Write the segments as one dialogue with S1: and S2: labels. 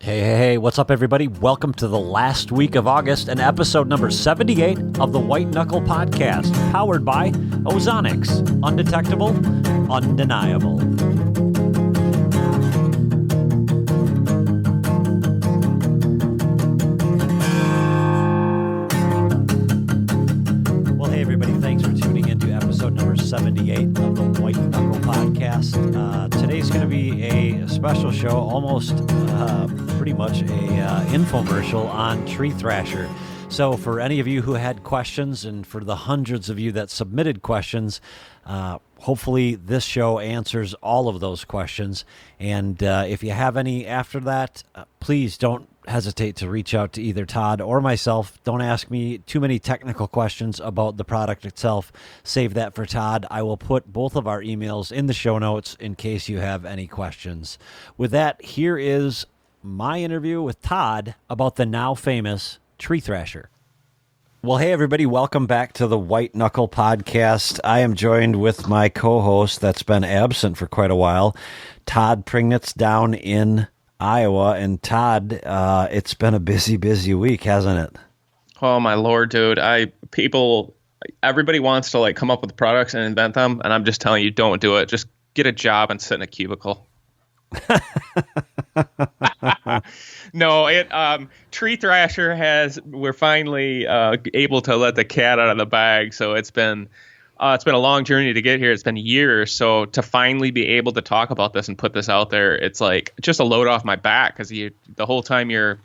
S1: Hey, what's up, everybody? Welcome to the last week of August and episode number 78 of the White Knuckle Podcast, powered by Ozonics. Undetectable, undeniable. Well, hey, everybody. Thanks for tuning in to episode number 78 of the White Knuckle Podcast. Today's going to be a special show, almost pretty much a infomercial on Tree Thrasher. So for any of you who had questions, and for the hundreds of you that submitted questions, hopefully this show answers all of those questions. And if you have any after that, please don't hesitate to reach out to either Todd or myself. Don't ask me too many technical questions about the product itself. Save that for Todd. I will put both of our emails in the show notes in case you have any questions. With that, here is my interview with Todd about the now famous Tree Thrasher. Well, hey, everybody. Welcome back to the White Knuckle Podcast. I am joined with my co-host that's been absent for quite a while, Todd Pringnitz down in Iowa. And Todd, it's been a busy week, hasn't it?
S2: Oh, my Lord, dude. Everybody wants to like come up with products and invent them. And I'm just telling you, don't do it. Just get a job and sit in a cubicle. No, Tree Thrasher we're finally able to let the cat out of the bag. So it's been a long journey to get here. It's been years. So to finally be able to talk about this and put this out there, it's like just a load off my back, because the whole time you're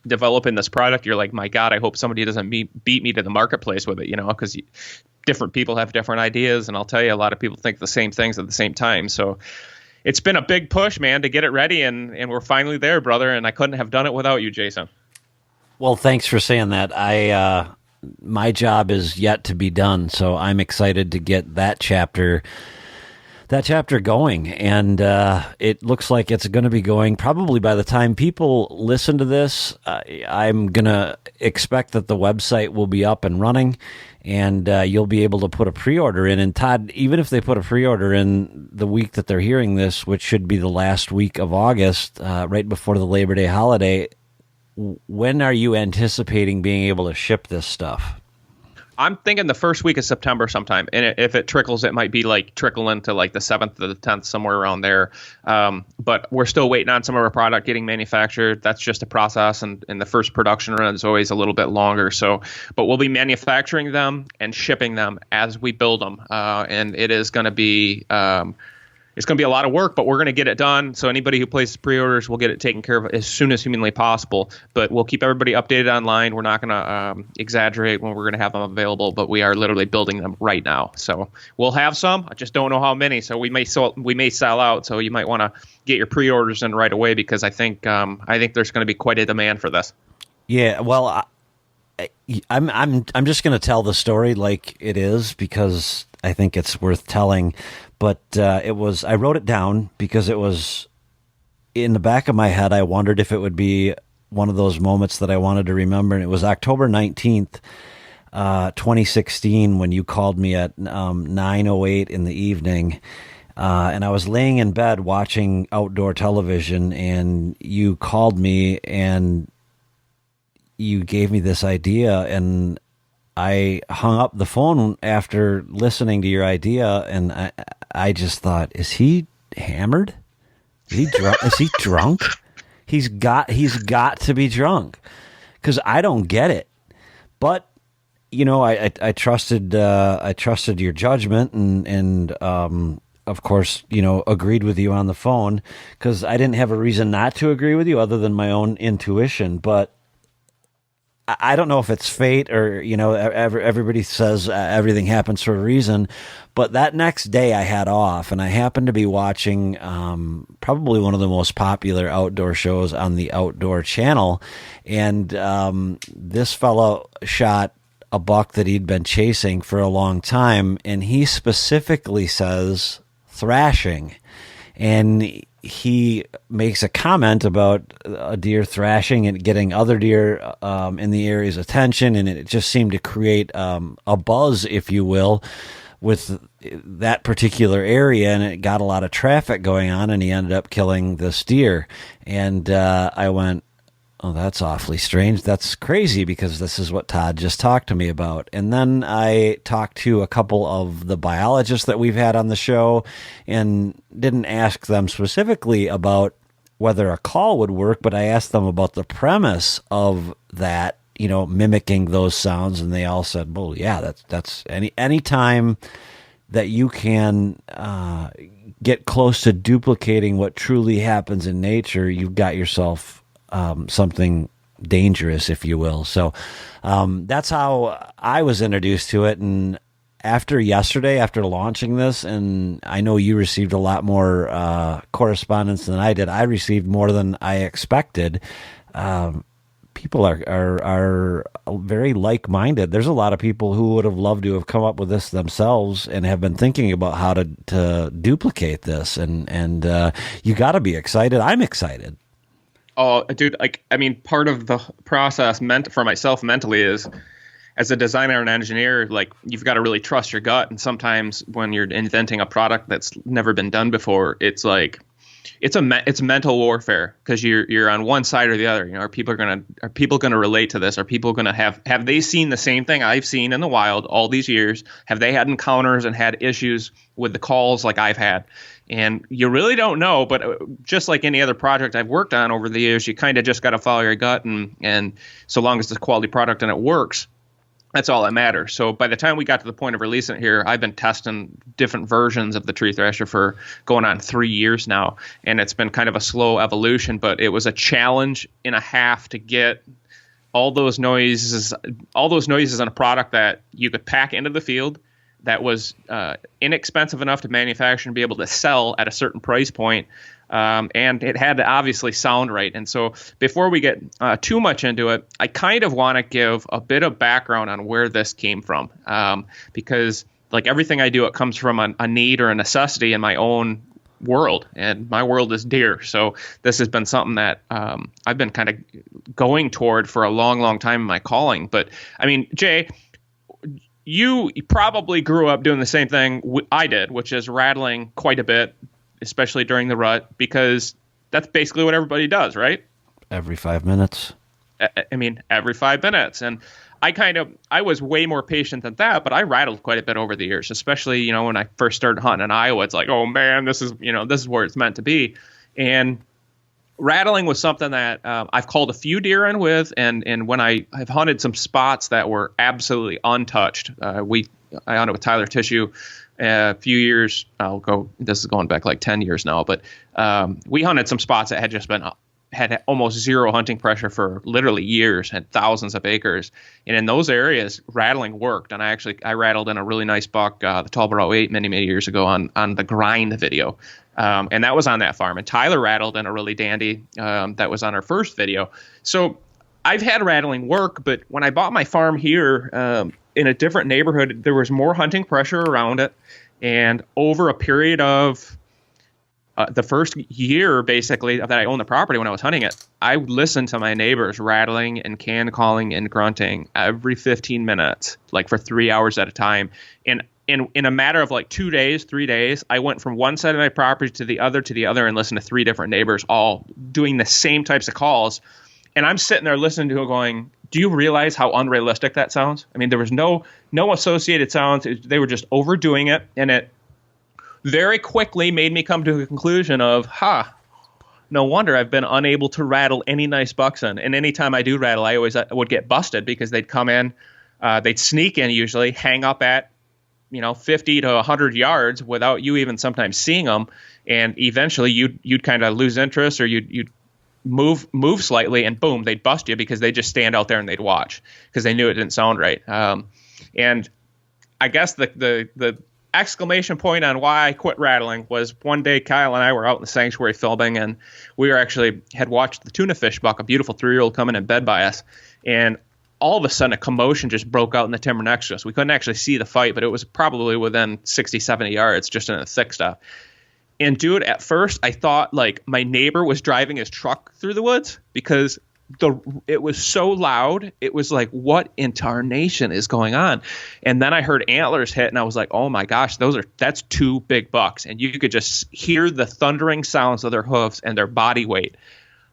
S2: developing this product, you're like, my God, I hope somebody doesn't beat me to the marketplace with it, because different people have different ideas. And I'll tell you, a lot of people think the same things at the same time. So it's been a big push, man, to get it ready, and we're finally there, brother, and I couldn't have done it without you, Jason.
S1: Well, thanks for saying that. My job is yet to be done, so I'm excited to get that chapter going, and it looks like it's going to be going probably by the time people listen to this. I'm going to expect that the website will be up and running, and you'll be able to put a pre-order in. And Todd, even if they put a pre-order in the week that they're hearing this, which should be the last week of August, right before the Labor Day holiday, when are you anticipating being able to ship this stuff?
S2: I'm thinking the first week of September sometime. And if it trickles, it might be like trickling to like the 7th to the 10th, somewhere around there. But we're still waiting on some of our product getting manufactured. That's just a process. And the first production run is always a little bit longer. But we'll be manufacturing them and shipping them as we build them. And it is going to be it's going to be a lot of work, but we're going to get it done. So anybody who places pre-orders, we'll get it taken care of as soon as humanly possible. But we'll keep everybody updated online. We're not going to exaggerate when we're going to have them available, but we are literally building them right now. So we'll have some. I just don't know how many. So we may sell out. So you might want to get your pre-orders in right away, because I think there's going to be quite a demand for this. Yeah,
S1: well, I'm just going to tell the story like it is, because I think it's worth telling. But I wrote it down because it was in the back of my head. I wondered if it would be one of those moments that I wanted to remember. And it was October 19th, 2016, when you called me at 9:08 in the evening. And I was laying in bed watching outdoor television, and you called me and you gave me this idea, and I hung up the phone after listening to your idea, and I just thought, is he hammered? Is he drunk? Is he drunk? He's got to be drunk, because I don't get it. But I trusted your judgment, and of course, agreed with you on the phone, because I didn't have a reason not to agree with you other than my own intuition. But I don't know if it's fate or, everybody says everything happens for a reason. But that next day I had off, and I happened to be watching probably one of the most popular outdoor shows on the Outdoor Channel. And this fellow shot a buck that he'd been chasing for a long time. And he specifically says thrashing. And he makes a comment about a deer thrashing and getting other deer in the area's attention, and it just seemed to create a buzz, if you will, with that particular area, and it got a lot of traffic going on, and he ended up killing this deer. And I went, oh, that's awfully strange. That's crazy, because this is what Todd just talked to me about. And then I talked to a couple of the biologists that we've had on the show and didn't ask them specifically about whether a call would work, but I asked them about the premise of that, mimicking those sounds. And they all said, well, yeah, that's any time that you can get close to duplicating what truly happens in nature, you've got yourself something dangerous, if you will. So that's how I was introduced to it. And after launching this, and I know you received a lot more correspondence than I did. I received more than I expected. People are very like-minded. There's a lot of people who would have loved to have come up with this themselves and have been thinking about how to duplicate this. And you got to be excited. I'm excited.
S2: Oh, dude, part of the process for myself mentally is, as a designer and engineer, you've got to really trust your gut. And sometimes when you're inventing a product that's never been done before, it's it's mental warfare, because you're on one side or the other. Are people gonna relate to this? Are people gonna have they seen the same thing I've seen in the wild all these years? Have they had encounters and had issues with the calls like I've had? And you really don't know, but just like any other project I've worked on over the years, you kind of just got to follow your gut, and so long as it's a quality product and it works, that's all that matters. So by the time we got to the point of releasing it here, I've been testing different versions of the Tree Thrasher for going on 3 years now. And it's been kind of a slow evolution, but it was a challenge and a half to get all those noises on a product that you could pack into the field, that was inexpensive enough to manufacture and be able to sell at a certain price point. And it had to obviously sound right. And so before we get too much into it, I kind of want to give a bit of background on where this came from, because like everything I do, it comes from a need or a necessity in my own world, and my world is deer. So this has been something that I've been kind of going toward for a long, long time in my calling. But I mean, Jay, you probably grew up doing the same thing I did, which is rattling quite a bit, especially during the rut, because that's basically what everybody does, right?
S1: Every 5 minutes.
S2: I mean, every 5 minutes. And I was way more patient than that, but I rattled quite a bit over the years, especially, when I first started hunting in Iowa. It's like, oh man, this is where it's meant to be. And rattling was something that I've called a few deer in with, and when I have hunted some spots that were absolutely untouched, I hunted with Tyler Tissue a few years. This is going back like 10 years now, but we hunted some spots that had almost zero hunting pressure for literally years, had thousands of acres. And in those areas, rattling worked. And I rattled in a really nice buck, the Tallborough 8 many, many years ago on the grind video. And that was on that farm. And Tyler rattled in a really dandy that was on our first video. So I've had rattling work, but when I bought my farm here in a different neighborhood, there was more hunting pressure around it. And over a period of the first year, basically, that I owned the property when I was hunting it, I listened to my neighbors rattling and can calling and grunting every 15 minutes, like for 3 hours at a time. And in a matter of like 3 days, I went from one side of my property to the other and listened to 3 different neighbors all doing the same types of calls. And I'm sitting there listening to it going, do you realize how unrealistic that sounds? I mean, there was no associated sounds. They were just overdoing it. And it very quickly made me come to a conclusion of, no wonder I've been unable to rattle any nice bucks in. And anytime I do rattle, I always would get busted, because they'd come in, they'd sneak in usually, hang up at 50 to 100 yards without you even sometimes seeing them. And eventually you'd kind of lose interest, or you'd move slightly, and boom, they'd bust you, because they just stand out there and they'd watch because they knew it didn't sound right. And I guess the exclamation point on why I quit rattling was one day Kyle and I were out in the sanctuary filming, and we had watched the tuna fish buck, a beautiful 3-year-old, coming in bed by us. And all of a sudden a commotion just broke out in the timber next to us. We couldn't actually see the fight, but it was probably within 60, 70 yards, just in the thick stuff. And dude, at first I thought like my neighbor was driving his truck through the woods, because it was so loud. It was like, what in tarnation is going on? And then I heard antlers hit, and I was like, oh my gosh, that's 2 big bucks. And you could just hear the thundering sounds of their hooves and their body weight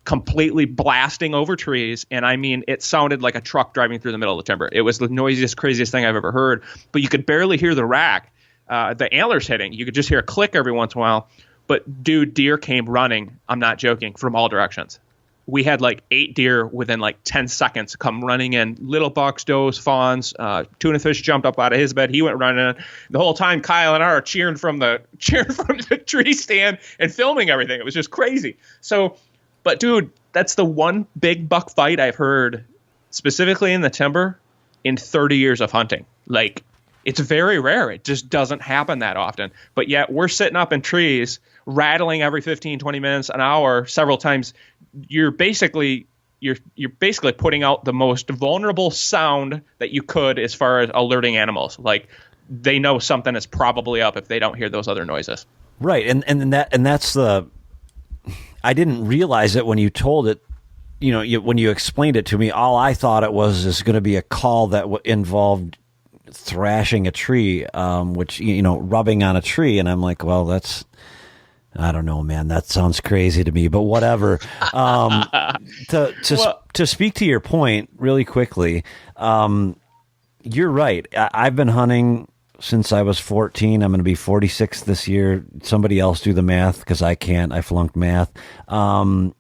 S2: completely blasting over trees. And I mean, it sounded like a truck driving through the middle of the timber. It was the noisiest, craziest thing I've ever heard. But you could barely hear the rack, the antlers hitting. You could just hear a click every once in a while. But dude, deer came running, I'm not joking, from all directions. We had like 8 deer within like 10 seconds come running in. Little bucks, does, fawns. Tuna fish jumped up out of his bed. He went running in. The whole time Kyle and I are cheering from the tree stand and filming everything. It was just crazy. So, but dude, that's the one big buck fight I've heard specifically in the timber in 30 years of hunting. Like, it's very rare. It just doesn't happen that often. But yet we're sitting up in trees, rattling every 15, 20 minutes, an hour, several times. You're basically putting out the most vulnerable sound that you could as far as alerting animals. Like, they know something is probably up if they don't hear those other noises.
S1: Right, and that's the. I didn't realize it when you told it. You know, when you explained it to me, all I thought it was going to be a call that involved thrashing a tree, which, rubbing on a tree. And I'm like, well, I don't know, man, that sounds crazy to me, but whatever. To speak to your point really quickly, you're right. I've been hunting since I was 14. I'm going to be 46 this year. Somebody else do the math, because I can't. I flunked math. I've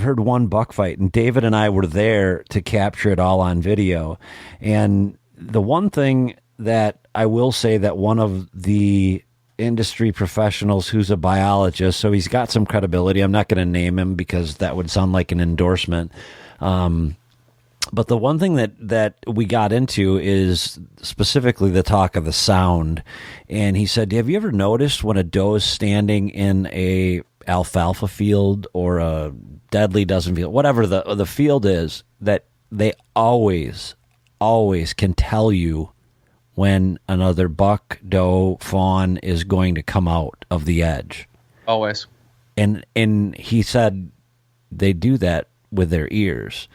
S1: heard one buck fight, and David and I were there to capture it all on video. And the one thing that I will say, that one of the industry professionals who's a biologist, so he's got some credibility. I'm not going to name him because that would sound like an endorsement. But the one thing that we got into is specifically the talk of the sound. And he said, have you ever noticed when a doe is standing in a alfalfa field or a deadly dozen field, whatever the field is, that they always can tell you when another buck, doe, fawn is going to come out of the edge.
S2: Always. And
S1: he said they do that with their ears.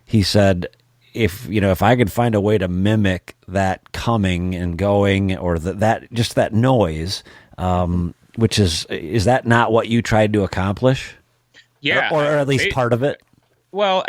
S1: He said, if I could find a way to mimic that coming and going, or that noise, which is that not what you tried to accomplish?
S2: Yeah.
S1: Or at least part of it?
S2: Well,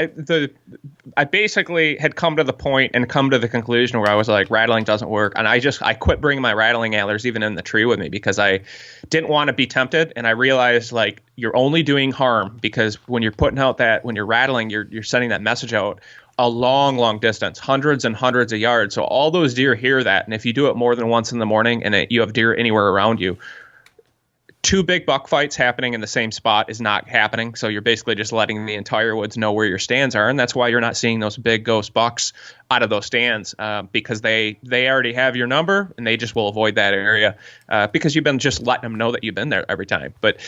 S2: I basically had come to the point and come to the conclusion where I was like, rattling doesn't work. And I quit bringing my rattling antlers even in the tree with me, because I didn't want to be tempted. And I realized, like, you're only doing harm, because when you're putting out when you're rattling, you're sending that message out a long, long distance, hundreds and hundreds of yards. So all those deer hear that. And if you do it more than once in the morning and you have deer anywhere around you, 2 big buck fights happening in the same spot is not happening. So you're basically just letting the entire woods know where your stands are. And that's why you're not seeing those big ghost bucks out of those stands, because they already have your number, and they just will avoid that area because you've been just letting them know that you've been there every time. But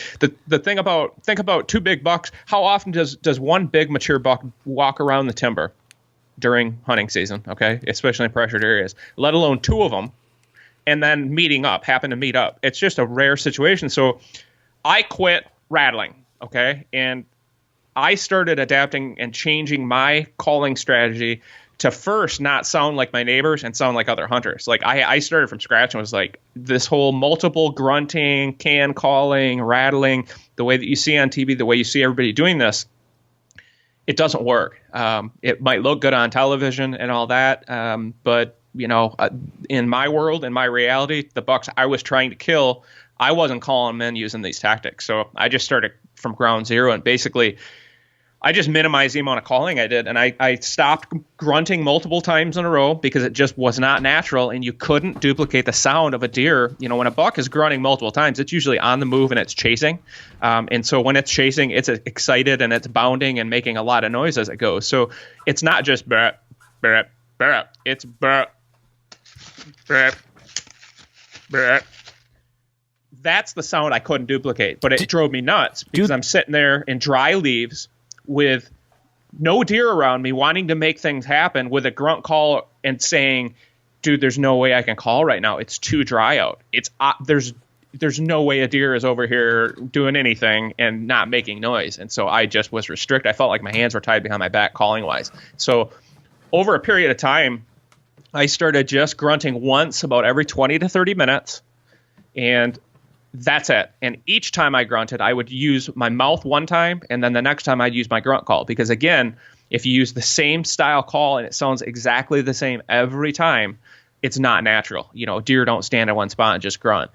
S2: the thing about, think about 2 big bucks. How often does one big mature buck walk around the timber during hunting season? Okay. Especially in pressured areas, let alone 2 of them. And then happen to meet up. It's just a rare situation. So I quit rattling, okay? And I started adapting and changing my calling strategy to first not sound like my neighbors and sound like other hunters. Like, I started from scratch and was like, this whole multiple grunting, can calling, rattling, the way that you see on TV, the way you see everybody doing this, it doesn't work. It might look good on television and all that, but in my world, in my reality, the bucks I was trying to kill, I wasn't calling them in using these tactics. So I just started from ground zero, and basically I just minimized the amount of calling I did. And I stopped grunting multiple times in a row, because it just was not natural, and you couldn't duplicate the sound of a deer. When a buck is grunting multiple times, it's usually on the move and it's chasing. And so when it's chasing, it's excited and it's bounding and making a lot of noise as it goes. So it's not just brr, brr, brr. It's brr, brr, brr. That's the sound I couldn't duplicate, but it drove me nuts, because I'm sitting there in dry leaves with no deer around me, wanting to make things happen with a grunt call and saying, dude, there's no way I can call right now. It's too dry out. there's no way a deer is over here doing anything and not making noise. And so I just was restricted. I felt like my hands were tied behind my back calling wise. So over a period of time, I started just grunting once about every 20 to 30 minutes. And that's it. And each time I grunted, I would use my mouth one time, and then the next time I'd use my grunt call. Because again, if you use the same style call and it sounds exactly the same every time, it's not natural. Deer don't stand in one spot and just grunt.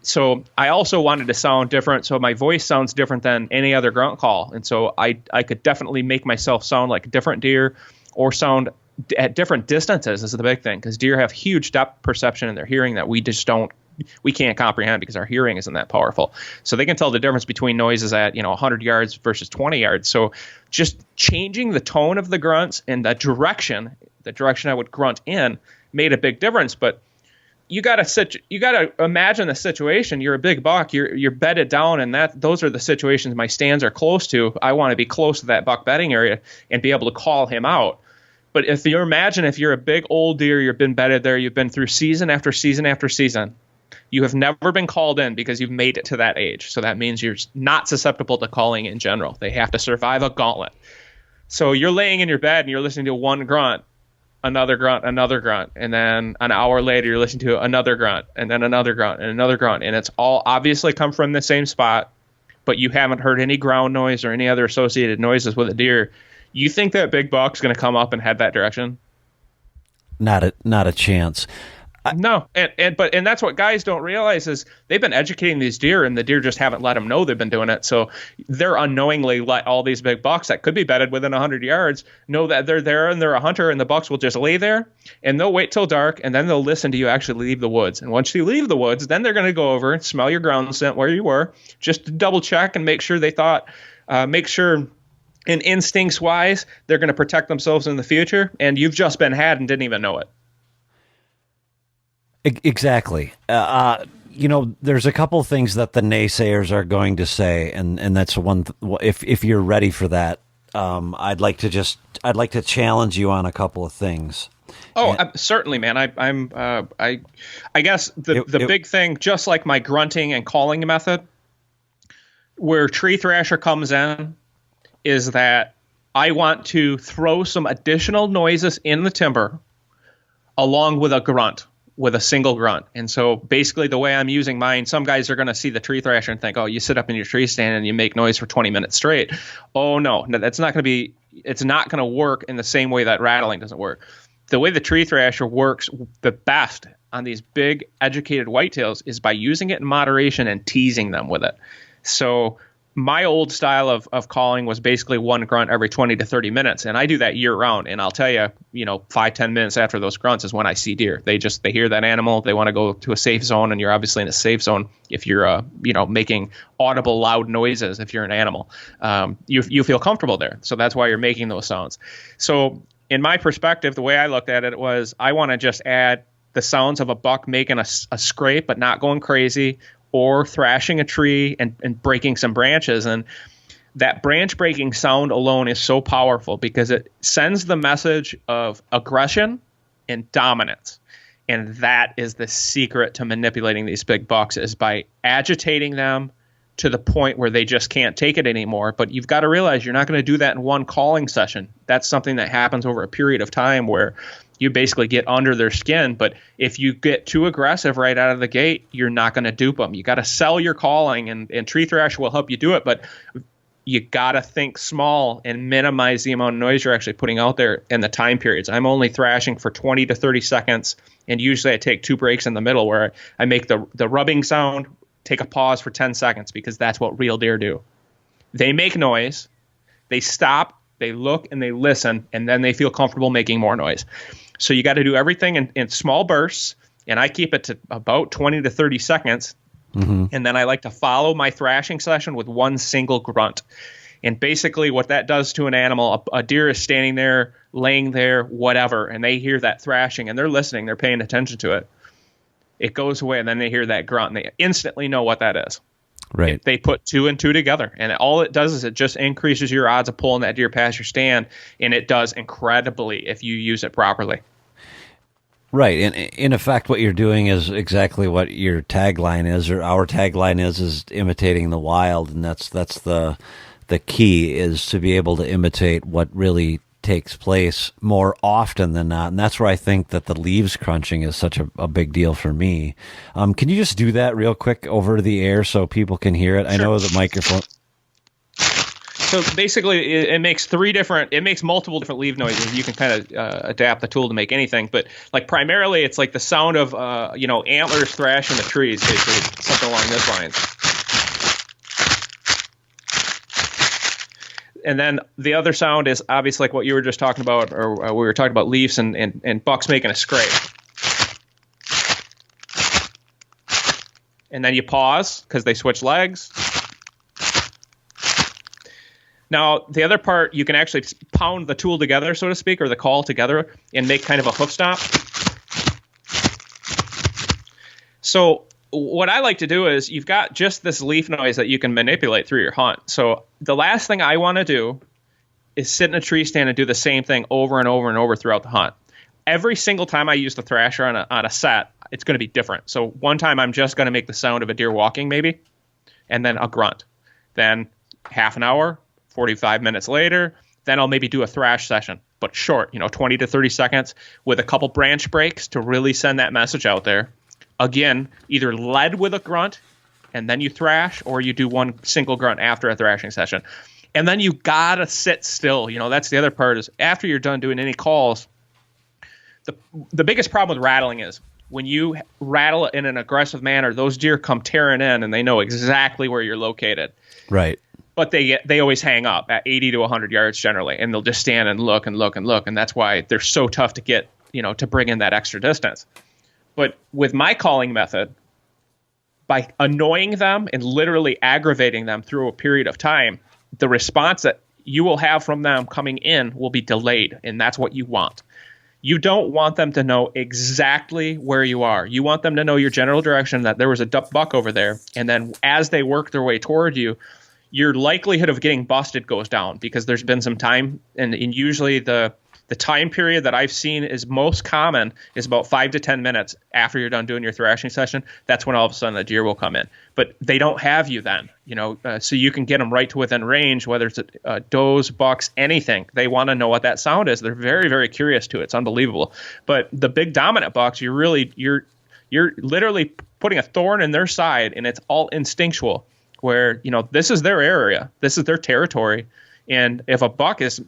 S2: So I also wanted to sound different. So my voice sounds different than any other grunt call. And so I could definitely make myself sound like a different deer or sound at different distances. This is the big thing, because deer have huge depth perception in their hearing that we can't comprehend because our hearing isn't that powerful. So they can tell the difference between noises at 100 yards versus 20 yards. So just changing the tone of the grunts and the direction I would grunt in made a big difference. But you gotta imagine the situation. You're a big buck. You're bedded down, and those are the situations my stands are close to. I want to be close to that buck bedding area and be able to call him out. But if you're a big old deer, you've been bedded there, you've been through season after season after season. You have never been called in because you've made it to that age. So that means you're not susceptible to calling in general. They have to survive a gauntlet. So you're laying in your bed and you're listening to one grunt, another grunt, and then an hour later you're listening to another grunt, and then another grunt, and another grunt. And it's all obviously come from the same spot, but you haven't heard any ground noise or any other associated noises with a deer. You think that big buck's going to come up and head that direction?
S1: Not a chance.
S2: No, and that's what guys don't realize is they've been educating these deer, and the deer just haven't let them know they've been doing it. So they're unknowingly let all these big bucks that could be bedded within 100 yards know that they're there and they're a hunter, and the bucks will just lay there and they'll wait till dark, and then they'll listen to you actually leave the woods. And once you leave the woods, then they're going to go over and smell your ground scent where you were, just to double check and make sure in instincts wise they're going to protect themselves in the future, and you've just been had and didn't even know it.
S1: Exactly. There's a couple of things that the naysayers are going to say, and that's one. If you're ready for that, I'd like to challenge you on a couple of things.
S2: Oh, certainly, man. I guess the big thing, just like my grunting and calling method, where Tree Thrasher comes in, is that I want to throw some additional noises in the timber along with a grunt. With a single grunt. And so basically the way I'm using mine, some guys are going to see the Tree Thrasher and think, oh, you sit up in your tree stand and you make noise for 20 minutes straight. Oh, no, that's not going to be, it's not going to work in the same way that rattling doesn't work. The way the Tree Thrasher works the best on these big educated whitetails is by using it in moderation and teasing them with it. So my old style of calling was basically one grunt every 20 to 30 minutes. And I do that year round. And I'll tell you, 5-10 minutes after those grunts is when I see deer. They hear that animal. They want to go to a safe zone, and you're obviously in a safe zone if you're, making audible, loud noises. If you're an animal, you feel comfortable there. So that's why you're making those sounds. So in my perspective, the way I looked at it was I want to just add the sounds of a buck making a scrape, but not going crazy, or thrashing a tree and breaking some branches. And that branch breaking sound alone is so powerful because it sends the message of aggression and dominance. And that is the secret to manipulating these big bucks, is by agitating them to the point where they just can't take it anymore. But you've got to realize you're not going to do that in one calling session. That's something that happens over a period of time where you basically get under their skin. But if you get too aggressive right out of the gate, you're not going to dupe them. You got to sell your calling, and Tree Thrasher will help you do it. But you got to think small and minimize the amount of noise you're actually putting out there and the time periods. I'm only thrashing for 20 to 30 seconds. And usually I take 2 breaks in the middle where I make the rubbing sound, take a pause for 10 seconds, because that's what real deer do. They make noise, they stop, they look, and they listen, and then they feel comfortable making more noise. So you got to do everything in small bursts, and I keep it to about 20 to 30 seconds. Mm-hmm. And then I like to follow my thrashing session with one single grunt. And basically what that does to an animal, a deer is standing there, laying there, whatever, and they hear that thrashing, and they're listening, they're paying attention to it. It goes away, and then they hear that grunt, and they instantly know what that is.
S1: Right.
S2: They put 2 and 2 together, and all it does is it just increases your odds of pulling that deer past your stand, and it does incredibly if you use it properly.
S1: Right. And in effect, what you're doing is exactly what your tagline is, or our tagline is imitating the wild. And that's the key, is to be able to imitate what really takes place more often than not. And that's where I think that the leaves crunching is such a big deal for me. Can you just do that real quick over the air so people can hear it? Sure. I know the microphone.
S2: So basically, it makes multiple different leaf noises. You can kind of adapt the tool to make anything, but like primarily, it's like the sound of antlers thrashing the trees, basically something along this line. And then the other sound is obviously like what you were just talking about, or we were talking about leaves and bucks making a scrape. And then you pause because they switch legs. Now, the other part, you can actually pound the tool together, so to speak, or the call together, and make kind of a hoof stomp. So what I like to do is you've got just this leaf noise that you can manipulate through your hunt. So the last thing I want to do is sit in a tree stand and do the same thing over and over and over throughout the hunt. Every single time I use the Thrasher on a set, it's going to be different. So one time I'm just going to make the sound of a deer walking maybe, and then a grunt. Then half an hour, 45 minutes later, then I'll maybe do a thrash session, but short, 20 to 30 seconds with a couple branch breaks to really send that message out there. Again, either led with a grunt and then you thrash, or you do one single grunt after a thrashing session. And then you gotta sit still. That's the other part, is after you're done doing any calls, the biggest problem with rattling is when you rattle in an aggressive manner, those deer come tearing in and they know exactly where you're located.
S1: Right.
S2: But they always hang up at 80 to 100 yards generally, and they'll just stand and look and look and look. And that's why they're so tough to get, to bring in that extra distance. But with my calling method, by annoying them and literally aggravating them through a period of time, the response that you will have from them coming in will be delayed, and that's what you want. You don't want them to know exactly where you are. You want them to know your general direction, that there was a buck over there, and then as they work their way toward you, your likelihood of getting busted goes down because there's been some time, and usually the time period that I've seen is most common is about 5 to 10 minutes after you're done doing your thrashing session. That's when all of a sudden a deer will come in. But they don't have you then, so you can get them right to within range, whether it's does, bucks, anything. They want to know what that sound is. They're very, very curious to it. It's unbelievable. But the big dominant bucks, you're literally putting a thorn in their side, and it's all instinctual, where, this is their area. This is their territory. And if a buck is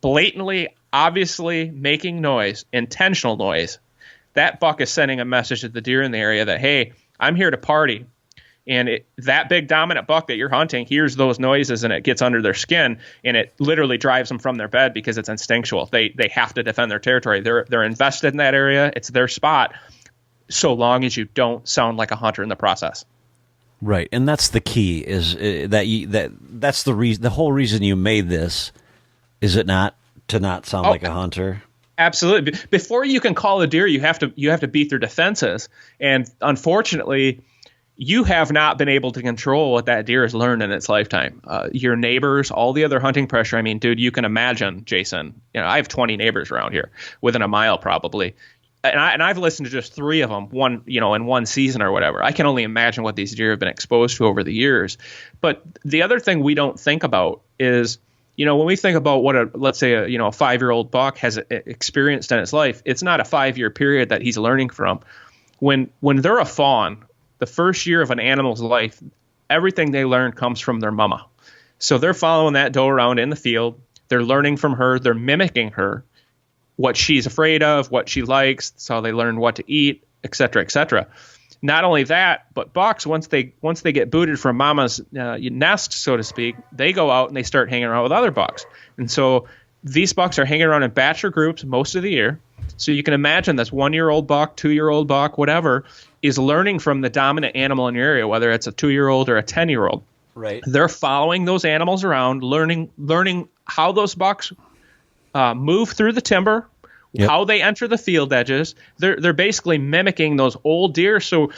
S2: blatantly, obviously making noise, intentional noise, that buck is sending a message to the deer in the area that, hey, I'm here to party. And that big dominant buck that you're hunting hears those noises, and it gets under their skin, and it literally drives them from their bed because it's instinctual. They have to defend their territory. They're invested in that area. It's their spot, so long as you don't sound like a hunter in the process.
S1: Right, and that's the key. Is that's the reason? The whole reason you made this, is it not, to not sound like a hunter?
S2: Absolutely. Before you can call a deer, you have to beat their defenses, and unfortunately, you have not been able to control what that deer has learned in its lifetime. Your neighbors, all the other hunting pressure. I mean, dude, you can imagine, Jason. I have 20 neighbors around here, within a mile probably. And I've listened to just 3 of them, in one season or whatever. I can only imagine what these deer have been exposed to over the years. But the other thing we don't think about is, when we think about what let's say a 5-year-old buck has experienced in its life, it's not a 5-year period that he's learning from. When they're a fawn, the first year of an animal's life, everything they learn comes from their mama. So they're following that doe around in the field. They're learning from her. They're mimicking her. What she's afraid of, what she likes, so they learn what to eat, et cetera, et cetera. Not only that, but bucks, once they get booted from mama's nest, so to speak, they go out and they start hanging around with other bucks. And so these bucks are hanging around in bachelor groups most of the year. So you can imagine this 1-year-old buck, 2-year-old buck, whatever, is learning from the dominant animal in your area, whether it's a 2-year-old or a 10-year-old.
S1: Right.
S2: They're following those animals around, learning how those bucks move through the timber, how they enter the field edges. They're basically mimicking those old deer. So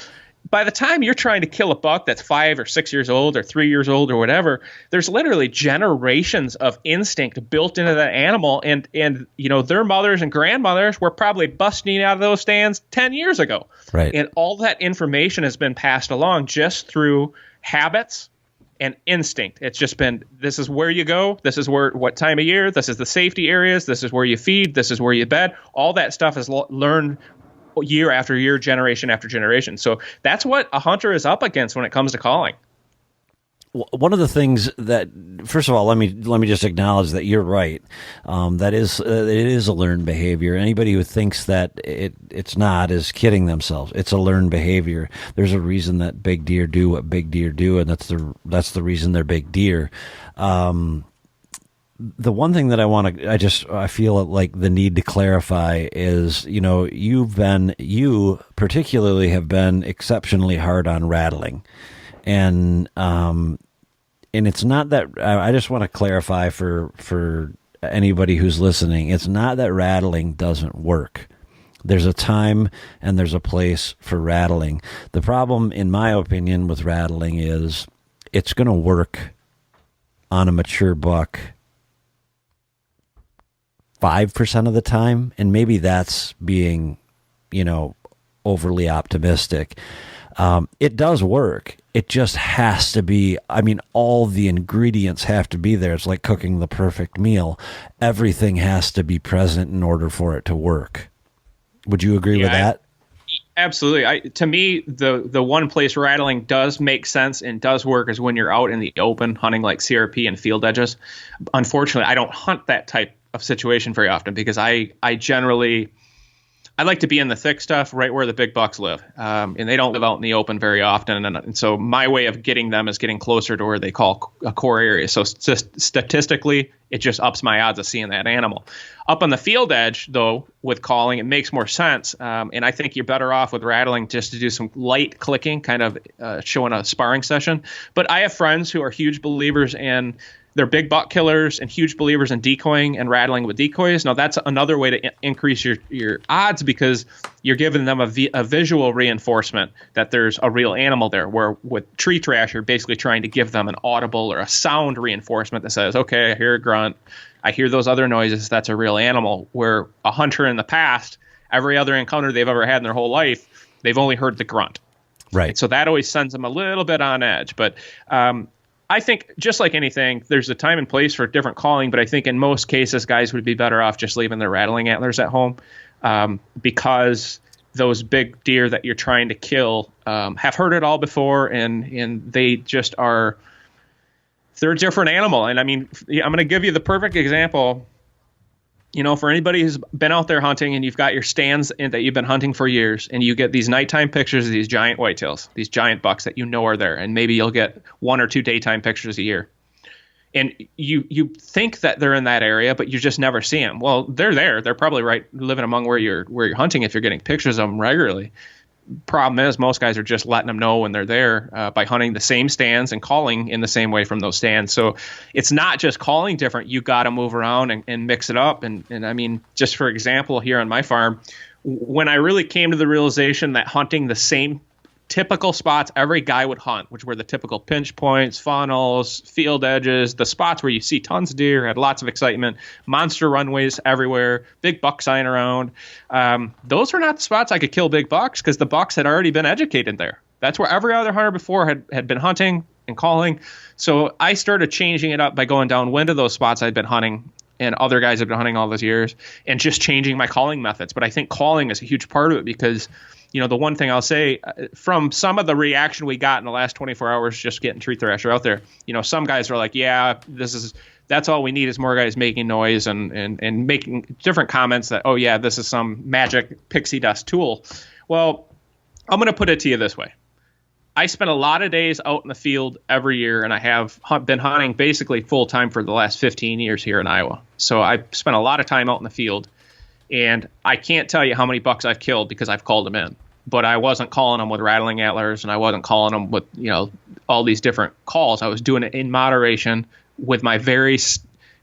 S2: by the time you're trying to kill a buck that's 5 or 6 years old or 3 years old or whatever, there's literally generations of instinct built into that animal. And their mothers and grandmothers were probably busting out of those stands 10 years ago.
S1: Right.
S2: And all that information has been passed along just through habits and instinct. It's just been, this is where you go. This is what time of year. This is the safety areas. This is where you feed. This is where you bed. All that stuff is learned year after year, generation after generation. So that's what a hunter is up against when it comes to calling.
S1: One of the things that, first of all, let me just acknowledge that you're right. It is a learned behavior. Anybody who thinks that it's not is kidding themselves. It's a learned behavior. There's a reason that big deer do what big deer do, and that's the reason they're big deer. The one thing that I feel like the need to clarify is, you particularly have been exceptionally hard on rattling. And it's not that, I just want to clarify for anybody who's listening, it's not that rattling doesn't work. There's a time and there's a place for rattling. The problem, in my opinion, with rattling is it's going to work on a mature buck 5% of the time, and maybe that's being, overly optimistic. It does work. It just has to be, all the ingredients have to be there. It's like cooking the perfect meal. Everything has to be present in order for it to work. Would you agree with that?
S2: Absolutely. To me, the one place rattling does make sense and does work is when you're out in the open hunting like CRP and field edges. Unfortunately, I don't hunt that type of situation very often because I like to be in the thick stuff right where the big bucks live. And they don't live out in the open very often. And so my way of getting them is getting closer to where they call a core area. So statistically, it just ups my odds of seeing that animal. Up on the field edge, though, with calling, it makes more sense. And I think you're better off with rattling just to do some light clicking, kind of showing a sparring session. But I have friends who are huge believers in they're big buck killers and huge believers in decoying and rattling with decoys. Now, that's another way to increase your odds because you're giving them a visual reinforcement that there's a real animal there, where with Tree Thrasher, basically trying to give them an audible or a sound reinforcement that says, okay, I hear a grunt. I hear those other noises. That's a real animal. Where a hunter in the past, every other encounter they've ever had in their whole life, they've only heard the grunt.
S1: Right.
S2: So that always sends them a little bit on edge. But I think just like anything, there's a time and place for different calling, but I think in most cases, guys would be better off just leaving their rattling antlers at home because those big deer that you're trying to kill have heard it all before, and they just are, they're a different animal. And I'm going to give you the perfect example. For anybody who's been out there hunting and you've got your stands that you've been hunting for years and you get these nighttime pictures of these giant whitetails, these giant bucks that are there, and maybe you'll get 1 or 2 daytime pictures a year. And you think that they're in that area, but you just never see them. Well, they're there. They're probably right living among where you're hunting if you're getting pictures of them regularly. Problem is, most guys are just letting them know when they're there by hunting the same stands and calling in the same way from those stands. So it's not just calling different. You got to move around and mix it up. And just for example, here on my farm, when I really came to the realization that hunting the same typical spots every guy would hunt, which were the typical pinch points, funnels, field edges, the spots where you see tons of deer, had lots of excitement, monster runways everywhere, big buck sign around. Those were not the spots I could kill big bucks because the bucks had already been educated there. That's where every other hunter before had been hunting and calling. So I started changing it up by going downwind of those spots I'd been hunting and other guys have been hunting all those years and just changing my calling methods. But I think calling is a huge part of it because the one thing I'll say from some of the reaction we got in the last 24 hours, just getting Tree Thrasher out there, some guys are like, yeah, that's all we need is more guys making noise and making different comments that, oh yeah, this is some magic pixie dust tool. Well, I'm going to put it to you this way. I spend a lot of days out in the field every year, and I have been hunting basically full time for the last 15 years here in Iowa. So I spent a lot of time out in the field. And I can't tell you how many bucks I've killed because I've called them in. But I wasn't calling them with rattling antlers, and I wasn't calling them with, all these different calls. I was doing it in moderation with my very,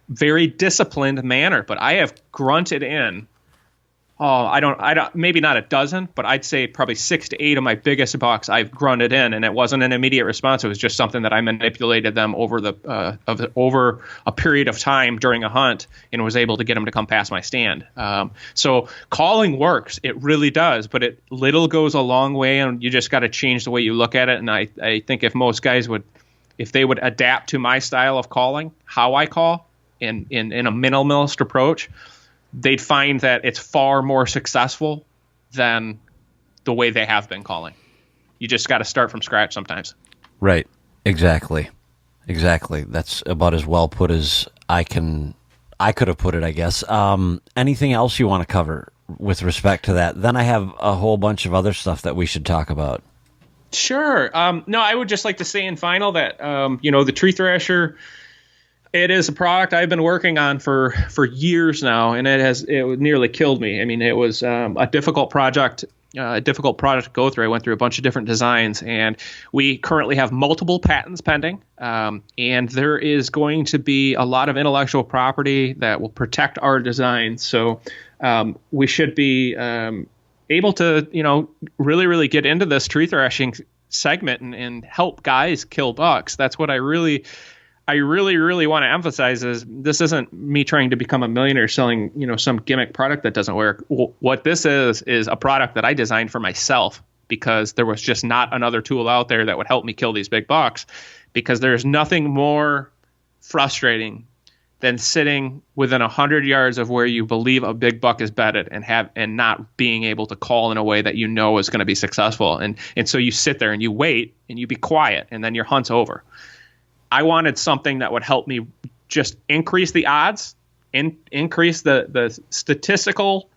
S2: very disciplined manner. But I have grunted in Oh, I don't, maybe not a dozen, but I'd say probably 6 to 8 of my biggest bucks I've grunted in, and it wasn't an immediate response. It was just something that I manipulated them over a period of time during a hunt, and was able to get them to come past my stand. So calling works, it really does, but little goes a long way, and you just got to change the way you look at it. And I think if most guys if they would adapt to my style of calling, how I call in a minimalist approach, they'd find that it's far more successful than the way they have been calling. You just got to start from scratch sometimes.
S1: Right. Exactly. That's about as well put as I could have put it, I guess. Anything else you want to cover with respect to that? Then I have a whole bunch of other stuff that we should talk about.
S2: Sure. No, I would just like to say in final that, the Tree Thrasher, it is a product I've been working on for years now, and it nearly killed me. I mean, it was a difficult project to go through. I went through a bunch of different designs, and we currently have multiple patents pending. And there is going to be a lot of intellectual property that will protect our designs. So we should be able to, really, really get into this tree thrashing segment and help guys kill bucks. That's what I really want to emphasize is this isn't me trying to become a millionaire selling, some gimmick product that doesn't work. What this is a product that I designed for myself because there was just not another tool out there that would help me kill these big bucks, because there's nothing more frustrating than sitting within 100 yards of where you believe a big buck is bedded and not being able to call in a way that is going to be successful. And so you sit there and you wait and you be quiet, and then your hunt's over. I wanted something that would help me just increase the odds, increase the statistical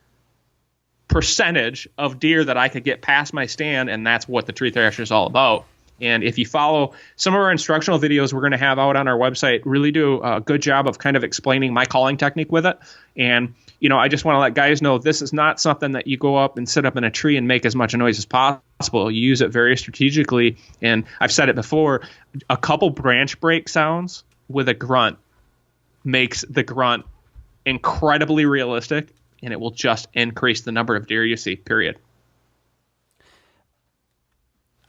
S2: percentage of deer that I could get past my stand, and that's what the Tree Thrasher is all about. And if you follow some of our instructional videos we're going to have out on our website, really do a good job of kind of explaining my calling technique with it. And, I just want to let guys know this is not something that you go up and sit up in a tree and make as much noise as possible. You use it very strategically. And I've said it before, a couple branch break sounds with a grunt makes the grunt incredibly realistic, and it will just increase the number of deer you see, period.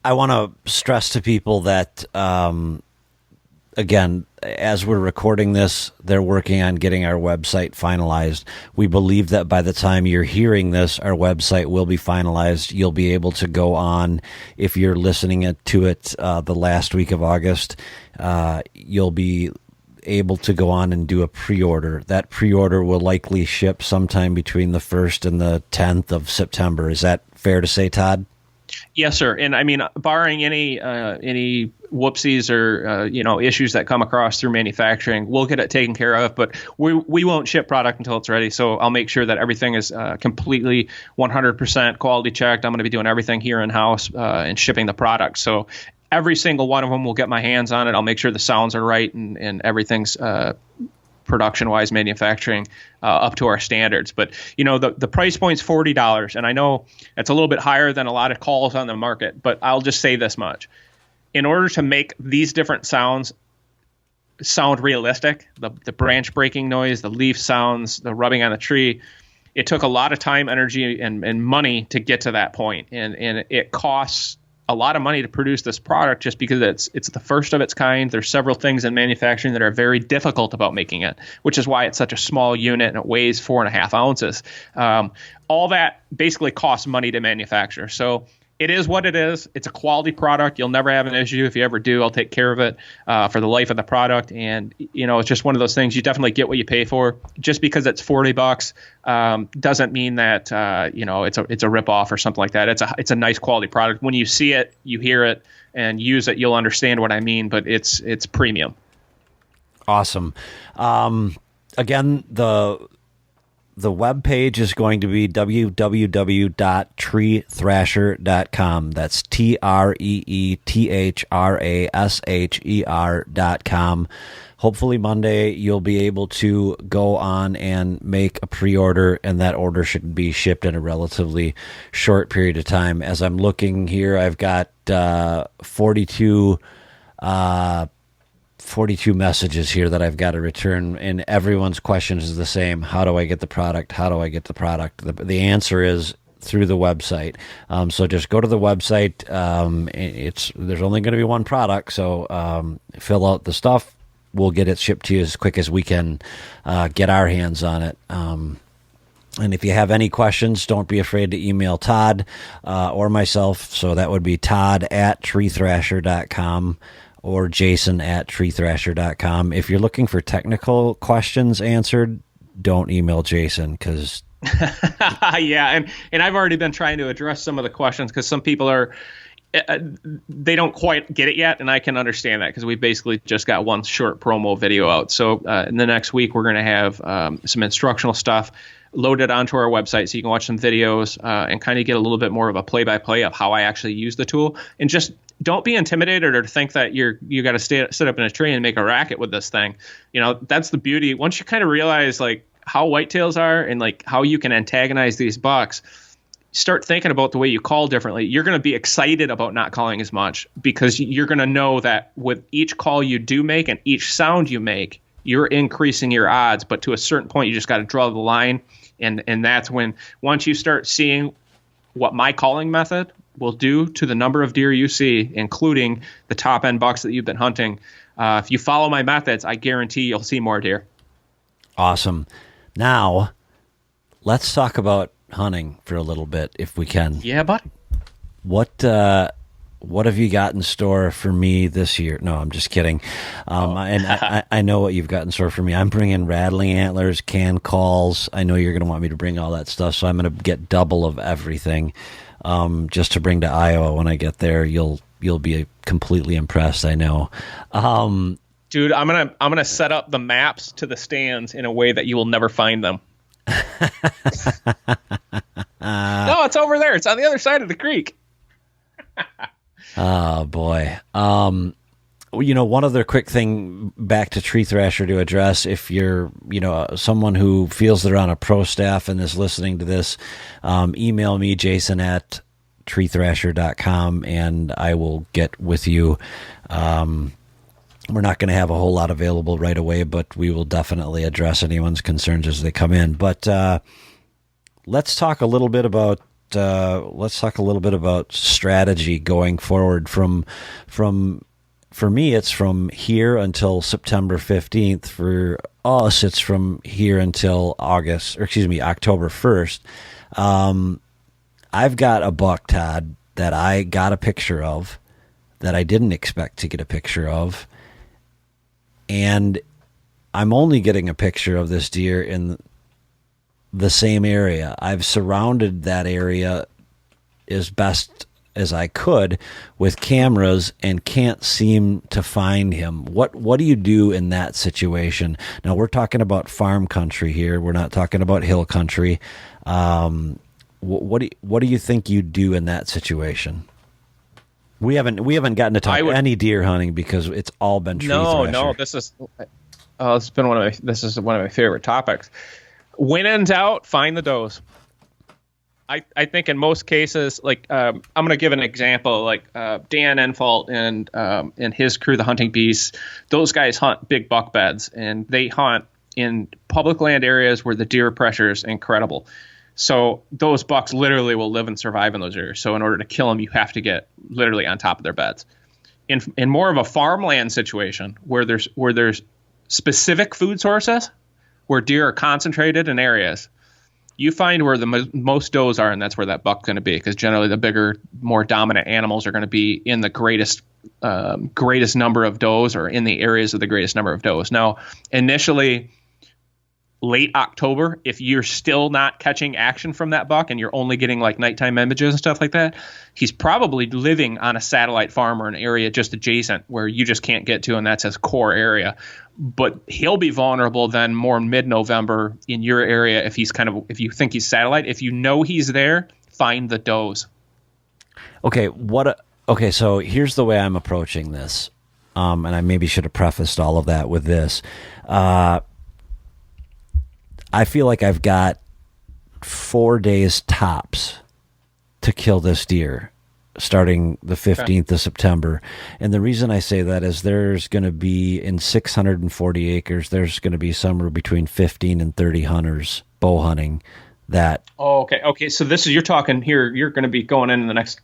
S1: I want to stress to people that, again, as we're recording this, they're working on getting our website finalized. We believe that by the time you're hearing this, our website will be finalized. You'll be able to go on, if you're listening to it the last week of August, you'll be able to go on and do a pre-order. That pre-order will likely ship sometime between the 1st and the 10th of September. Is that fair to say, Todd?
S2: Yes, sir. And I mean, barring any whoopsies or issues that come across through manufacturing, we'll get it taken care of. But we won't ship product until it's ready. So I'll make sure that everything is completely 100% quality checked. I'm going to be doing everything here in house and shipping the product. So every single one of them will get my hands on it. I'll make sure the sounds are right and everything's production-wise, manufacturing up to our standards. But the price point's $40, and I know it's a little bit higher than a lot of calls on the market. But I'll just say this much: in order to make these different sounds sound realistic, the branch breaking noise, the leaf sounds, the rubbing on the tree, it took a lot of time, energy, and money to get to that point, and it costs a lot of money to produce this product just because it's the first of its kind. There's several things in manufacturing that are very difficult about making it, which is why it's such a small unit and it weighs 4.5 ounces. All that basically costs money to manufacture. So it is what it is. It's a quality product. You'll never have an issue. If you ever do, I'll take care of it for the life of the product. And, it's just one of those things. You definitely get what you pay for. Just because it's $40 doesn't mean that, it's a ripoff or something like that. It's a nice quality product. When you see it, you hear it, and use it, you'll understand what I mean, but it's premium.
S1: Awesome. Again, the web page is going to be www.treethrasher.com. That's TreeThrasher.com. Hopefully Monday you'll be able to go on and make a pre-order, and that order should be shipped in a relatively short period of time. As I'm looking here, I've got 42 42 messages here that I've got to return, and everyone's questions is the same. How do I get the product? How do I get the product? The answer is through the website. So just go to the website. There's only going to be one product, so fill out the stuff. We'll get it shipped to you as quick as we can get our hands on it. And if you have any questions, don't be afraid to email Todd or myself. So that would be Todd@treethrasher.com or Jason@treethrasher.com. If you're looking for technical questions answered, don't email Jason, because
S2: yeah, and I've already been trying to address some of the questions, because some people are they don't quite get it yet, and I can understand that, because we basically just got one short promo video out. So in the next week, we're going to have some instructional stuff loaded onto our website, so you can watch some videos and kind of get a little bit more of a play-by-play of how I actually use the tool. And just don't be intimidated or think that you got to sit up in a tree and make a racket with this thing. That's the beauty. Once you kind of realize like how whitetails are and like how you can antagonize these bucks, start thinking about the way you call differently. You're going to be excited about not calling as much, because you're going to know that with each call you do make and each sound you make, you're increasing your odds. But to a certain point, you just got to draw the line. And that's when, once you start seeing what my calling method will do to the number of deer you see, including the top end bucks that you've been hunting, if you follow my methods, I guarantee you'll see more deer.
S1: Awesome. Now, let's talk about hunting for a little bit, if we can.
S2: Yeah, buddy.
S1: What have you got in store for me this year? No, I'm just kidding. And I know what you've got in store for me. I'm bringing rattling antlers, can calls. I know you're going to want me to bring all that stuff, so I'm going to get double of everything just to bring to Iowa when I get there. You'll be completely impressed, I know.
S2: Dude, I'm gonna set up the maps to the stands in a way that you will never find them. No, it's over there. It's on the other side of the creek.
S1: Oh, boy. One other quick thing back to Tree Thrasher to address. If you're, someone who feels they're on a pro staff and is listening to this, email me, Jason@treethrasher.com, and I will get with you. We're not going to have a whole lot available right away, but we will definitely address anyone's concerns as they come in. But let's talk a little bit about strategy going forward. For me, it's from here until September 15th. For us, it's from here until October 1st. I've got a buck, Todd, that I got a picture of that I didn't expect to get a picture of. And I'm only getting a picture of this deer in the same area. I've surrounded that area as best as I could with cameras and can't seem to find him. What do you do in that situation? Now, we're talking about farm country here. We're not talking about hill country. What do you think you do in that situation? We haven't gotten to talk any deer hunting because it's all been Tree Thrasher.
S2: No, this is one of my favorite topics. When in doubt, find the does. I think in most cases, like I'm going to give an example, like Dan Enfault and his crew, the Hunting Beasts. Those guys hunt big buck beds, and they hunt in public land areas where the deer pressure is incredible. So those bucks literally will live and survive in those areas. So in order to kill them, you have to get literally on top of their beds. In more of a farmland situation where there's specific food sources, where deer are concentrated in areas, you find where the most does are, and that's where that buck's going to be, because generally the bigger, more dominant animals are going to be in the greatest number of does, or in the areas of the greatest number of does. Now, initially, late October, if you're still not catching action from that buck and you're only getting like nighttime images and stuff like that, he's probably living on a satellite farm or an area just adjacent where you just can't get to, and that's his core area. But he'll be vulnerable then more mid-November in your area if you think he's satellite. If you know he's there, find the does.
S1: Okay, so here's the way I'm approaching this, and I maybe should have prefaced all of that with this. I feel like I've got 4 days tops to kill this deer. starting the 15th of September. And the reason I say that is there's going to be, in 640 acres, there's going to be somewhere between 15 and 30 hunters bow hunting that.
S2: Oh, okay. Okay. So you're talking here, you're going to be going in the next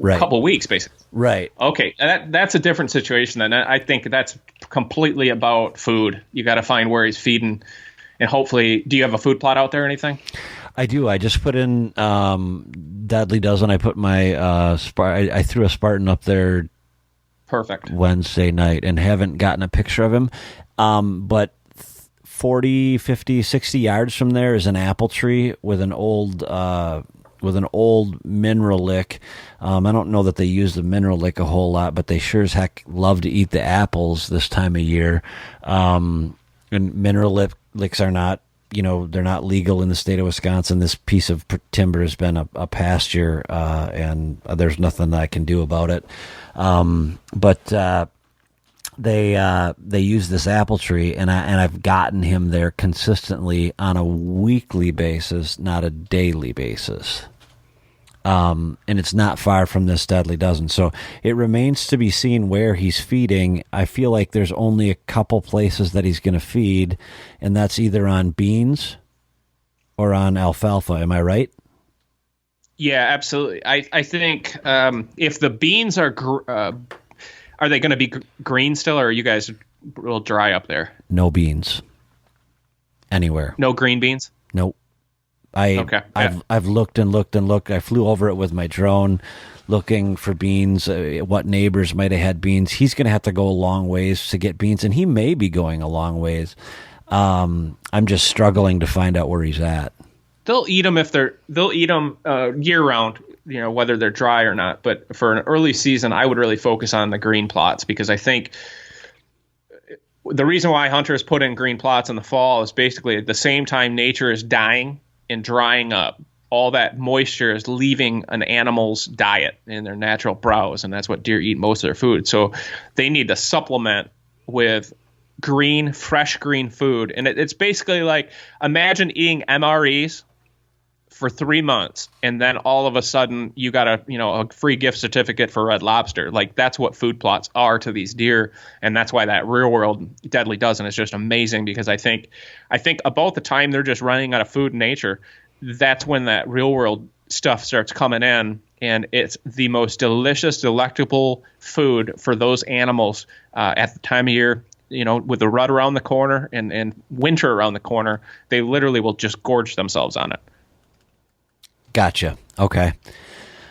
S2: couple weeks, basically.
S1: Right.
S2: Okay. That's a different situation then. I think that's completely about food. You got to find where he's feeding, and hopefully, do you have a food plot out there or anything?
S1: I do. I just put in Deadly Dozen. I put my I threw a Spartan up there.
S2: Perfect.
S1: Wednesday night, and haven't gotten a picture of him. But 40, 50, 60 yards from there is an apple tree with an old mineral lick. I don't know that they use the mineral lick a whole lot, but they sure as heck love to eat the apples this time of year. And mineral licks are not, they're not legal in the state of Wisconsin. This piece of timber has been a pasture, and there's nothing that I can do about it. But they use this apple tree, and I've gotten him there consistently on a weekly basis, not a daily basis. And it's not far from this Deadly Dozen. So it remains to be seen where he's feeding. I feel like there's only a couple places that he's going to feed, and that's either on beans or on alfalfa. Am I right?
S2: Yeah, absolutely. I think if the beans are they going to be green still, or are you guys real dry up there?
S1: No beans anywhere.
S2: No green beans?
S1: Nope.
S2: Okay.
S1: I've looked and looked and looked. I flew over it with my drone looking for beans, what neighbors might have had beans. He's going to have to go a long ways to get beans, and he may be going a long ways. I'm just struggling to find out where he's at.
S2: They'll eat them year round, whether they're dry or not. But for an early season, I would really focus on the green plots, because I think the reason why hunters put in green plots in the fall is basically at the same time nature is dying and drying up. All that moisture is leaving an animal's diet in their natural browse, and that's what deer eat most of their food. So they need to supplement with fresh green food. And it's basically like, imagine eating MREs for 3 months, and then all of a sudden you got a free gift certificate for Red Lobster. Like, that's what food plots are to these deer, and that's why that real world Deadly Dozen is just amazing, because I think about the time they're just running out of food in nature, that's when that real world stuff starts coming in, and it's the most delicious, delectable food for those animals at the time of year. With the rut around the corner and winter around the corner, they literally will just gorge themselves on it.
S1: Gotcha. Okay.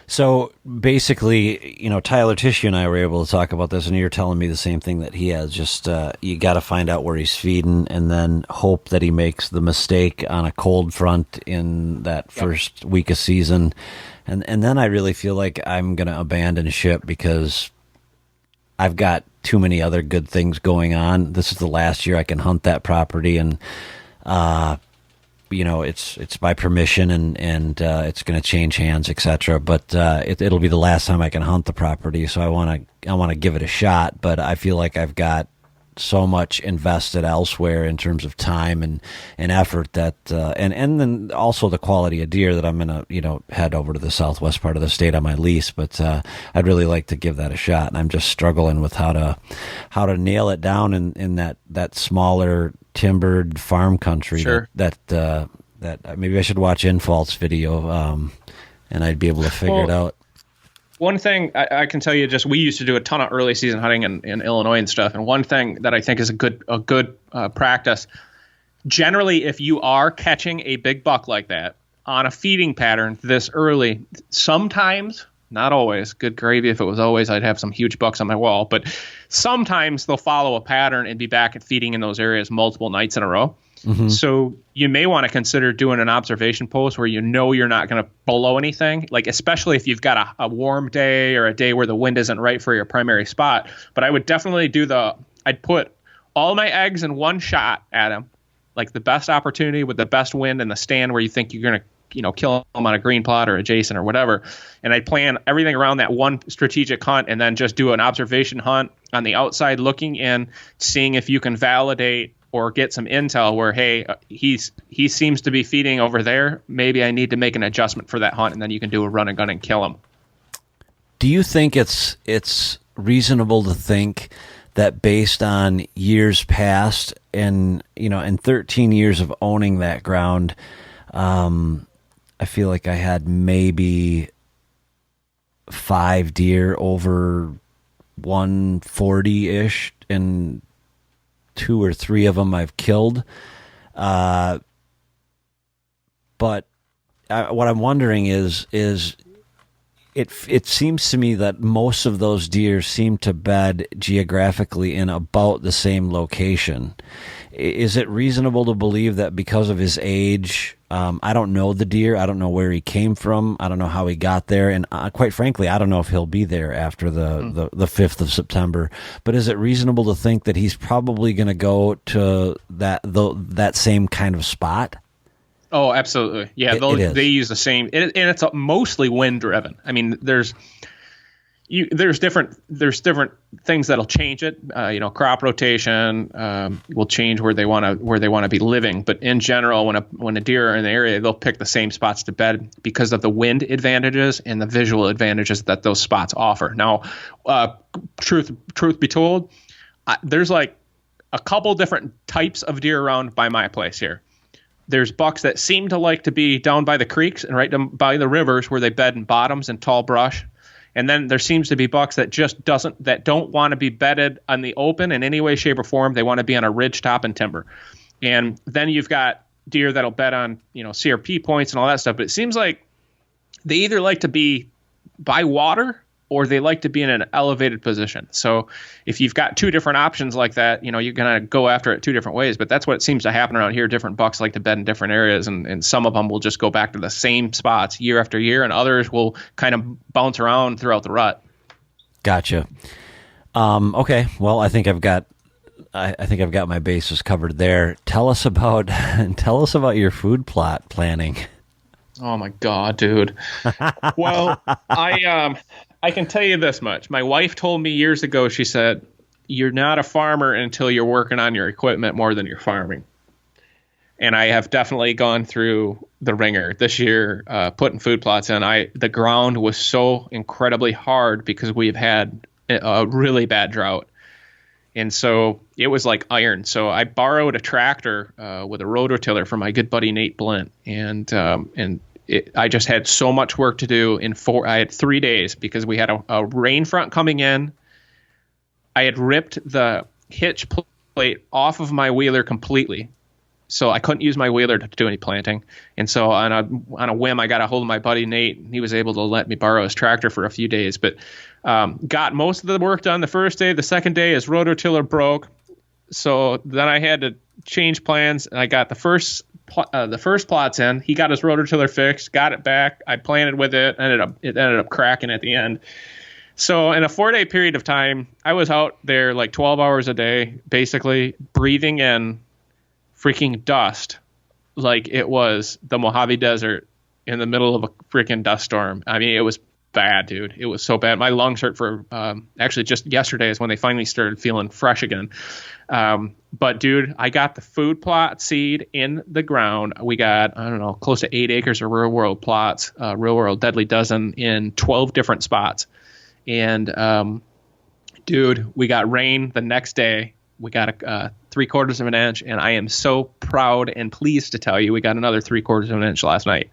S1: So basically, Tyler Tissue and I were able to talk about this, and you're telling me the same thing that he has. Just you got to find out where he's feeding, and then hope that he makes the mistake on a cold front in that first week of season. And then I really feel like I'm going to abandon ship, because I've got too many other good things going on. This is the last year I can hunt that property, and it's by permission, and it's going to change hands, etc. But it'll be the last time I can hunt the property, so I want to give it a shot. But I feel like I've got so much invested elsewhere in terms of time and effort that and then also the quality of deer that I'm gonna head over to the southwest part of the state on my lease. But I'd really like to give that a shot, and I'm just struggling with how to nail it down in that smaller timbered farm country.
S2: Sure.
S1: that maybe I should watch Infalt's video and I'd be able to figure it out.
S2: One thing I can tell you, we used to do a ton of early season hunting in Illinois and stuff. And one thing that I think is a good practice, generally, if you are catching a big buck like that on a feeding pattern this early, sometimes, not always, good gravy, if it was always, I'd have some huge bucks on my wall, but sometimes they'll follow a pattern and be back at feeding in those areas multiple nights in a row. Mm-hmm. So you may want to consider doing an observation post where you're not going to blow anything, like especially if you've got a warm day or a day where the wind isn't right for your primary spot. But I would definitely I'd put all my eggs in one shot at him, like the best opportunity with the best wind and the stand where you think you're going to kill him on a green plot or adjacent or whatever. And I'd plan everything around that one strategic hunt, and then just do an observation hunt on the outside, looking in, seeing if you can validate or get some intel where, hey, he seems to be feeding over there. Maybe I need to make an adjustment for that hunt, and then you can do a run and gun and kill him.
S1: Do you think it's reasonable to think that based on years past and, in 13 years of owning that ground, I feel like I had maybe 5 deer over 140-ish, and 2 or 3 of them I've killed. But what I'm wondering is it seems to me that most of those deer seem to bed geographically in about the same location. Is it reasonable to believe that because of his age, I don't know the deer, I don't know where he came from, I don't know how he got there, and quite frankly, I don't know if he'll be there after the 5th of September. But is it reasonable to think that he's probably going to go to that same kind of spot?
S2: Oh, absolutely. Yeah, they use the same, and it's mostly wind driven. I mean, there's different things that'll change it. Crop rotation will change where they want to be living. But in general, when a deer are in the area, they'll pick the same spots to bed because of the wind advantages and the visual advantages that those spots offer. Now, truth be told, there's like a couple different types of deer around by my place here. There's bucks that seem to like to be down by the creeks and right down by the rivers where they bed in bottoms and tall brush. And then there seems to be bucks that don't want to be bedded on the open in any way, shape, or form. They want to be on a ridge top and timber. And then you've got deer that'll bed on, CRP points and all that stuff. But it seems like they either like to be by water or they like to be in an elevated position. So if you've got 2 different options like that, you're going to go after it 2 different ways. But that's what seems to happen around here. Different bucks like to bed in different areas, and some of them will just go back to the same spots year after year, and others will kind of bounce around throughout the rut.
S1: Gotcha. Okay. Well, I think I've got my bases covered there. Tell us about your food plot planning.
S2: Oh my God, dude. Well, I can tell you this much. My wife told me years ago, she said, "You're not a farmer until you're working on your equipment more than you're farming." And I have definitely gone through the ringer this year, putting food plots in. The ground was so incredibly hard because we've had a really bad drought. And so it was like iron. So I borrowed a tractor with a rototiller from my good buddy Nate Blint, I just had so much work to do I had 3 days because we had a rain front coming in. I had ripped the hitch plate off of my wheeler completely, so I couldn't use my wheeler to do any planting. And so on a whim, I got a hold of my buddy Nate, and he was able to let me borrow his tractor for a few days. But got most of the work done the first day. The second day, his rototiller broke, so then I had to change plans, and I got the first plots in. He got his rototiller fixed, got it back. I planted with it. It ended up cracking at the end. So in a 4-day period of time, I was out there like 12 hours a day, basically breathing in freaking dust like it was the Mojave Desert in the middle of a freaking dust storm. I mean, it was bad, dude. It was so bad. My lungs hurt for actually just yesterday is when they finally started feeling fresh again. But dude, I got the food plot seed in the ground. We got, I don't know, close to 8 acres of real world plots, real world deadly dozen in 12 different spots. And dude, we got rain the next day. We got a 3/4 of an inch, and I am so proud and pleased to tell you we got another 3/4 of an inch last night.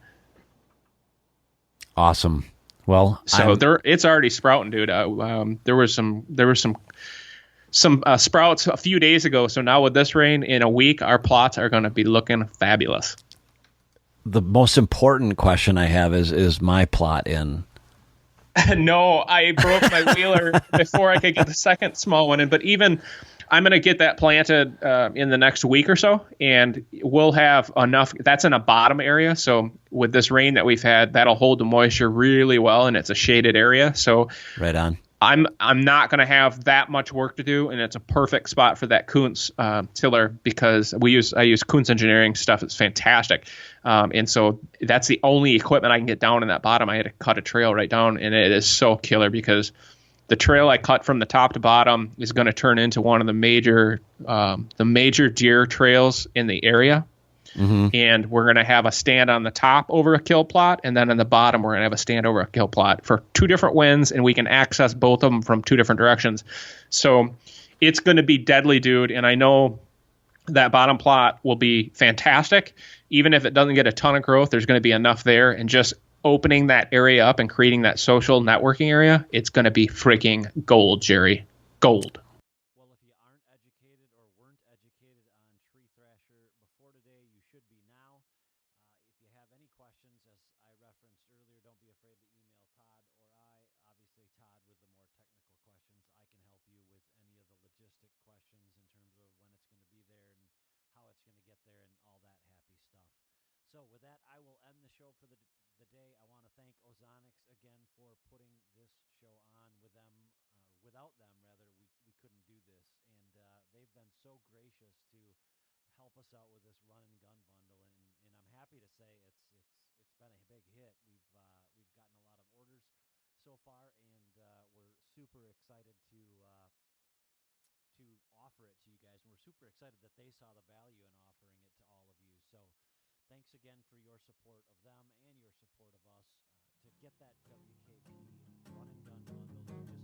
S1: Awesome. Well,
S2: so it's already sprouting, dude. There was some sprouts a few days ago. So now with this rain, in a week, our plots are going to be looking fabulous.
S1: The most important question I have is my plot in?
S2: No, I broke my wheeler before I could get the second small one in. But even I'm going to get that planted in the next week or so, and we'll have enough. That's in a bottom area, so with this rain that we've had, that'll hold the moisture really well, and it's a shaded area. So
S1: right on.
S2: I'm not going to have that much work to do, and it's a perfect spot for that Kuntz tiller because I use Kuntz engineering stuff. It's fantastic, and so that's the only equipment I can get down in that bottom. I had to cut a trail right down, and it is so killer because the trail I cut from the top to bottom is going to turn into one of the major deer trails in the area. And we're going to have a stand on the top over a kill plot, and then on the bottom we're going to have a stand over a kill plot for 2 different winds, and we can access both of them from 2 different directions. So it's going to be deadly, dude. And I know that bottom plot will be fantastic. Even if it doesn't get a ton of growth, there's going to be enough there. And just opening that area up and creating that social networking area, it's going to be freaking gold, Jerry. Gold.
S1: Well, if you aren't educated or weren't educated on Tree Thrasher before today, you should be now. If you have any questions, as I referenced earlier, don't be afraid to email Todd or I. Obviously, Todd with the more technical questions. I can help you with any of the logistic questions in terms of when it's going to be there and how it's going to get there and all that happy stuff. So with that, I will end the show for the day. I want to thank Ozonics again for putting this show on. With them, without them, rather, we couldn't do this. And they've been so gracious to help us out with this run and gun bundle. And I'm happy to say it's been a big hit. We've gotten a lot of orders so far, and we're super excited to offer it to you guys. And we're super excited that they saw the value in offering it to all of you. So thanks again for your support of them and your support of us. To get that WKP run and gun bundle, you just